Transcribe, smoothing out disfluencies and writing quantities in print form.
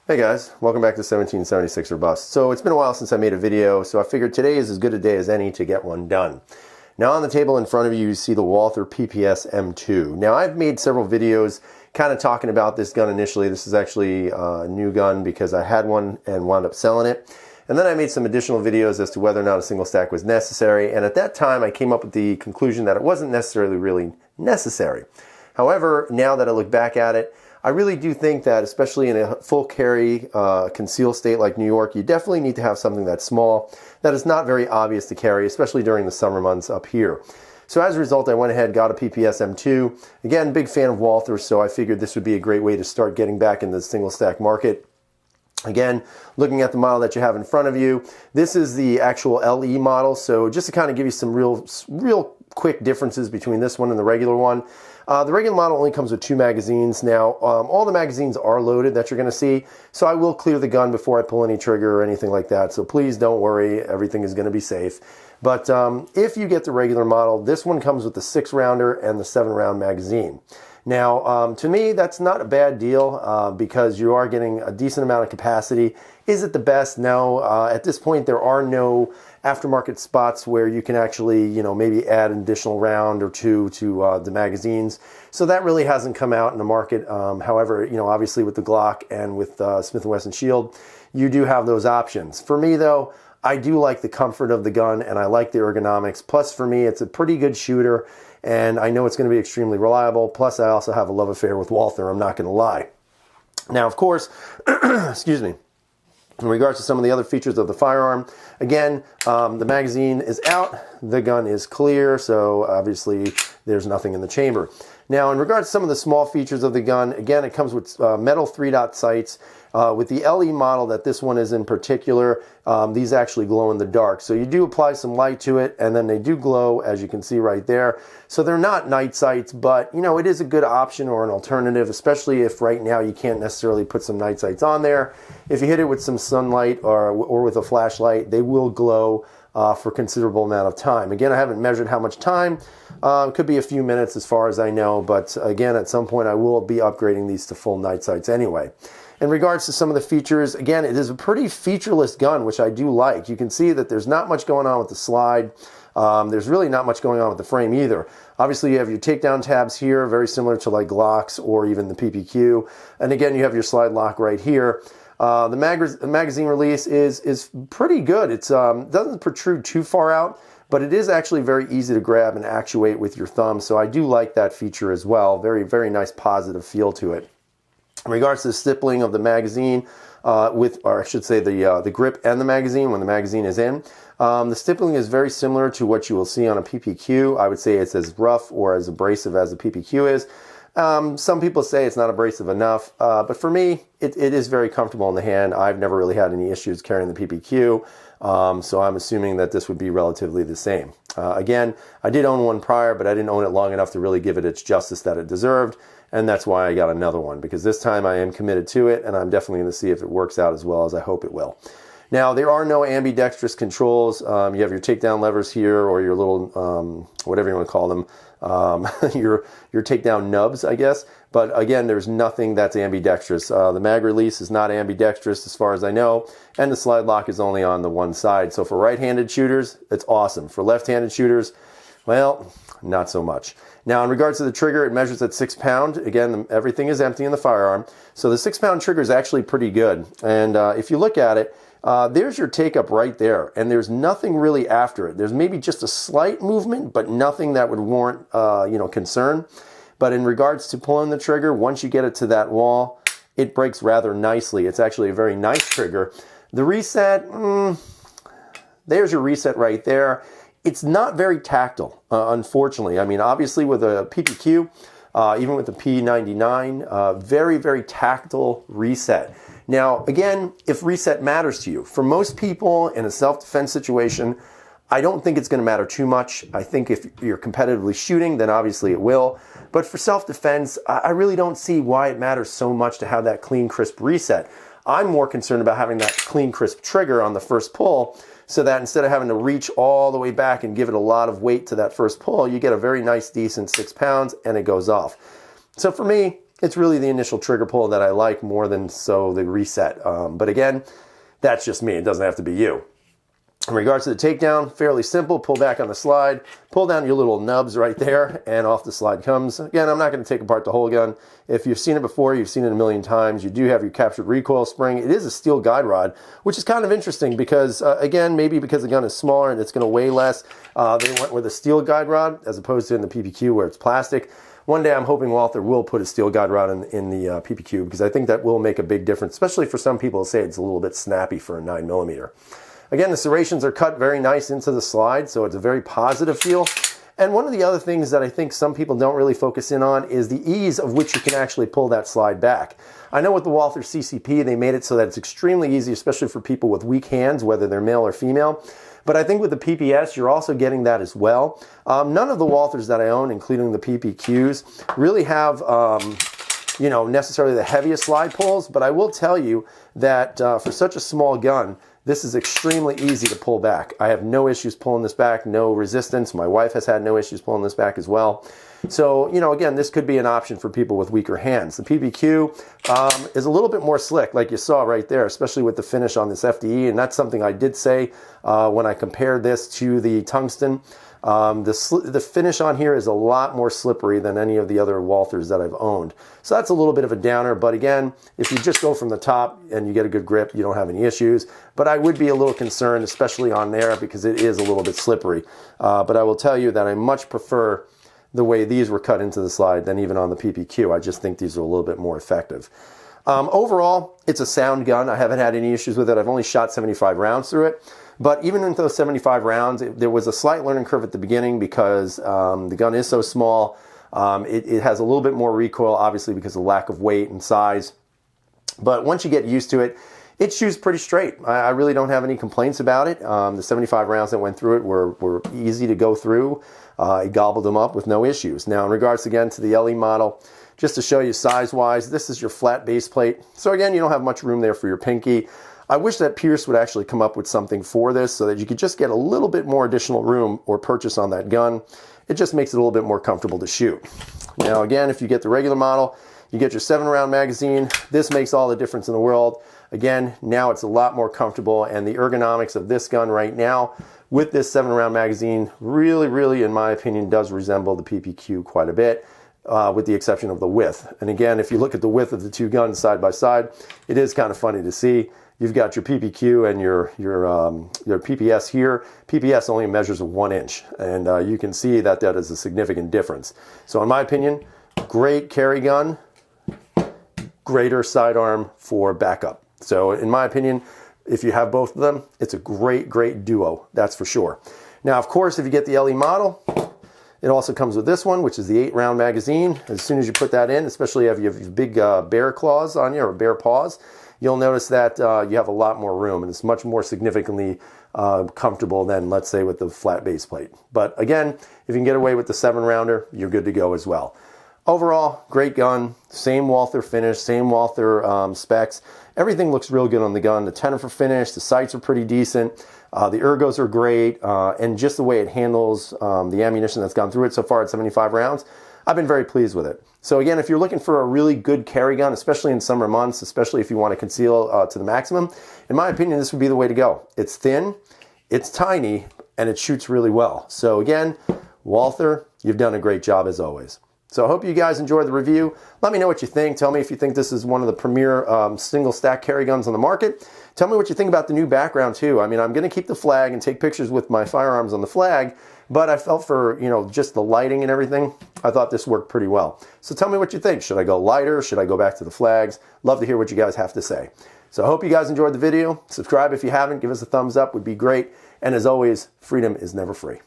Hey guys, welcome back to 1776 or Bust. So it's been a while since I made a video, so I figured today is as good a day as any to get one done. Now on the table in front of you, you see the Walther Pps M2. Now I've made several videos kind of talking about this gun initially. This is actually a new gun because I had one and wound up selling it. And then I made some additional videos as to whether or not a single stack was necessary. And at that time, I came up with the conclusion that it wasn't necessarily really necessary. However, now that I look back at it, I really do think that, especially in a full carry concealed state like New York, you definitely need to have something that's small, that is not very obvious to carry, especially during the summer months up here. So as a result, I went ahead and got a PPS M2. Again, big fan of Walther, so I figured this would be a great way to start getting back into the single stack market. Again, looking at the model that you have in front of you, this is the actual LE model. So just to kind of give you some real quick differences between this one and the regular one. The regular model only comes with 2 magazines. Now, all the magazines are loaded that you're going to see, so I will clear the gun before I pull any trigger or anything like that. So please don't worry, everything is going to be safe. But if you get the regular model, this one comes with the 6-rounder and the 7-round magazine. Now, to me, that's not a bad deal because you are getting a decent amount of capacity. Is it the best? No. At this point, there are no aftermarket spots where you can actually, maybe add an additional round or two to the magazines. So that really hasn't come out in the market. However, obviously with the Glock and with Smith & Wesson Shield, you do have those options. For me, though, I do like the comfort of the gun and I like the ergonomics. Plus, for me, it's a pretty good shooter. And I know it's going to be extremely reliable. Plus, I also have a love affair with Walther, I'm not going to lie. Now, of course, excuse me, in regards to some of the other features of the firearm, again, the magazine is out, the gun is clear, so obviously there's nothing in the chamber. Now, in regards to some of the small features of the gun, again, it comes with metal 3-dot sights. With the LE model that this one is in particular, these actually glow in the dark. So you do apply some light to it, and then they do glow, as you can see right there. So they're not night sights, but, it is a good option or an alternative, especially if right now you can't necessarily put some night sights on there. If you hit it with some sunlight or with a flashlight, they will glow for a considerable amount of time. Again, I haven't measured how much time. Could be a few minutes as far as I know, but again, at some point I will be upgrading these to full night sights anyway. In regards to some of the features, again, it is a pretty featureless gun, which I do like. You can see that there's not much going on with the slide. There's really not much going on with the frame either. Obviously, you have your takedown tabs here, very similar to like Glocks or even the PPQ. And again, you have your slide lock right here. The magazine release is pretty good. It doesn't protrude too far out, but it is actually very easy to grab and actuate with your thumb. So I do like that feature as well. Very, very nice positive feel to it. In regards to the stippling of the magazine, or I should say the grip and the magazine when the magazine is in, the stippling is very similar to what you will see on a PPQ. I would say it's as rough or as abrasive as the PPQ is. Some people say it's not abrasive enough, but for me, it is very comfortable in the hand. I've never really had any issues carrying the PPQ, so I'm assuming that this would be relatively the same. Again, I did own one prior, but I didn't own it long enough to really give it its justice that it deserved. And that's why I got another one, because this time I am committed to it, and I'm definitely going to see if it works out as well as I hope it will. Now, there are no ambidextrous controls. You have your takedown levers here, or your little, whatever you want to call them, your takedown nubs, I guess. But again, there's nothing that's ambidextrous. The mag release is not ambidextrous as far as I know, and the slide lock is only on the one side. So for right-handed shooters, it's awesome. For left-handed shooters, well, not so much. Now, in regards to the trigger, it measures at 6 pounds. Again, everything is empty in the firearm. So the 6 pound trigger is actually pretty good. And if you look at it, there's your take up right there. And there's nothing really after it. There's maybe just a slight movement, but nothing that would warrant, concern. But in regards to pulling the trigger, once you get it to that wall, it breaks rather nicely. It's actually a very nice trigger. The reset, there's your reset right there. It's not very tactile, unfortunately. I mean, obviously with a PPQ, even with the P99, very, very tactile reset. Now, again, if reset matters to you, for most people in a self-defense situation, I don't think it's going to matter too much. I think if you're competitively shooting, then obviously it will. But for self-defense, I really don't see why it matters so much to have that clean, crisp reset. I'm more concerned about having that clean, crisp trigger on the first pull, so that instead of having to reach all the way back and give it a lot of weight to that first pull, you get a very nice, decent 6 pounds and it goes off. So for me, It's really the initial trigger pull that I like more than so the reset. But again, that's just me. It doesn't have to be you. In regards to the takedown, fairly simple. Pull back on the slide, pull down your little nubs right there, and off the slide comes. Again, I'm not going to take apart the whole gun. If you've seen it before, you've seen it a million times. You do have your captured recoil spring. It is a steel guide rod, which is kind of interesting because, again, maybe because the gun is smaller and it's going to weigh less, they went with a steel guide rod as opposed to in the PPQ where it's plastic. One day I'm hoping Walther will put a steel guide rod in the PPQ because I think that will make a big difference, especially for some people who say it's a little bit snappy for a 9mm. Again, the serrations are cut very nice into the slide, so it's a very positive feel. And one of the other things that I think some people don't really focus in on is the ease of which you can actually pull that slide back. I know with the Walther CCP, they made it so that it's extremely easy, especially for people with weak hands, whether they're male or female. But I think with the PPS, you're also getting that as well. None of the Walthers that I own, including the PPQs, really have necessarily the heaviest slide pulls, but I will tell you that for such a small gun, this is extremely easy to pull back. I have no issues pulling this back, no resistance. My wife has had no issues pulling this back as well. So, again, this could be an option for people with weaker hands. The PPQ is a little bit more slick, like you saw right there, especially with the finish on this FDE, and that's something I did say when I compared this to the tungsten. The finish on here is a lot more slippery than any of the other Walthers that I've owned. So that's a little bit of a downer, but again, if you just go from the top and you get a good grip, you don't have any issues. But I would be a little concerned, especially on there, because it is a little bit slippery. But I will tell you that I much prefer the way these were cut into the slide than even on the PPQ. I just think these are a little bit more effective. Overall, it's a sound gun. I haven't had any issues with it. I've only shot 75 rounds through it. But even with those 75 rounds, there was a slight learning curve at the beginning because the gun is so small. It has a little bit more recoil, obviously, because of lack of weight and size. But once you get used to it, it shoots pretty straight. I really don't have any complaints about it. The 75 rounds that went through it were easy to go through. I gobbled them up with no issues. Now, in regards, again, to the LE model, just to show you size-wise, this is your flat base plate. So again, you don't have much room there for your pinky. I wish that Pps would actually come up with something for this so that you could just get a little bit more additional room or purchase on that gun. It just makes it a little bit more comfortable to shoot. Now again, if you get the regular model, you get your 7-round magazine. This makes all the difference in the world. Again, now it's a lot more comfortable, and the ergonomics of this gun right now with this 7-round magazine really, in my opinion, does resemble the PPQ quite a bit. With the exception of the width. And again, if you look at the width of the two guns side by side, it is kind of funny to see. You've got your PPQ and your PPS here. PPS only measures 1 inch, and you can see that that is a significant difference. So in my opinion, great carry gun, greater sidearm for backup. So in my opinion, if you have both of them, it's a great duo, that's for sure. Now, of course, if you get the LE model, it also comes with this one, which is the 8-round magazine. As soon as you put that in, especially if you have big bear claws on you or bear paws, you'll notice that you have a lot more room, and it's much more significantly comfortable than, let's say, with the flat base plate. But again, if you can get away with the 7-rounder, you're good to go as well. Overall, great gun, same Walther finish, same Walther specs. Everything looks real good on the gun. The Tenefer finish, the sights are pretty decent. The ergos are great, and just the way it handles the ammunition that's gone through it so far at 75 rounds, I've been very pleased with it. So again, if you're looking for a really good carry gun, especially in summer months, especially if you want to conceal to the maximum, in my opinion, this would be the way to go. It's thin, it's tiny, and it shoots really well. So again, Walther, you've done a great job as always. So I hope you guys enjoyed the review. Let me know what you think. Tell me if you think this is one of the premier single stack carry guns on the market. Tell me what you think about the new background too. I mean, I'm going to keep the flag and take pictures with my firearms on the flag, but I felt for, just the lighting and everything, I thought this worked pretty well. So tell me what you think. Should I go lighter? Should I go back to the flags? Love to hear what you guys have to say. So I hope you guys enjoyed the video. Subscribe if you haven't. Give us a thumbs up. Would be great. And as always, freedom is never free.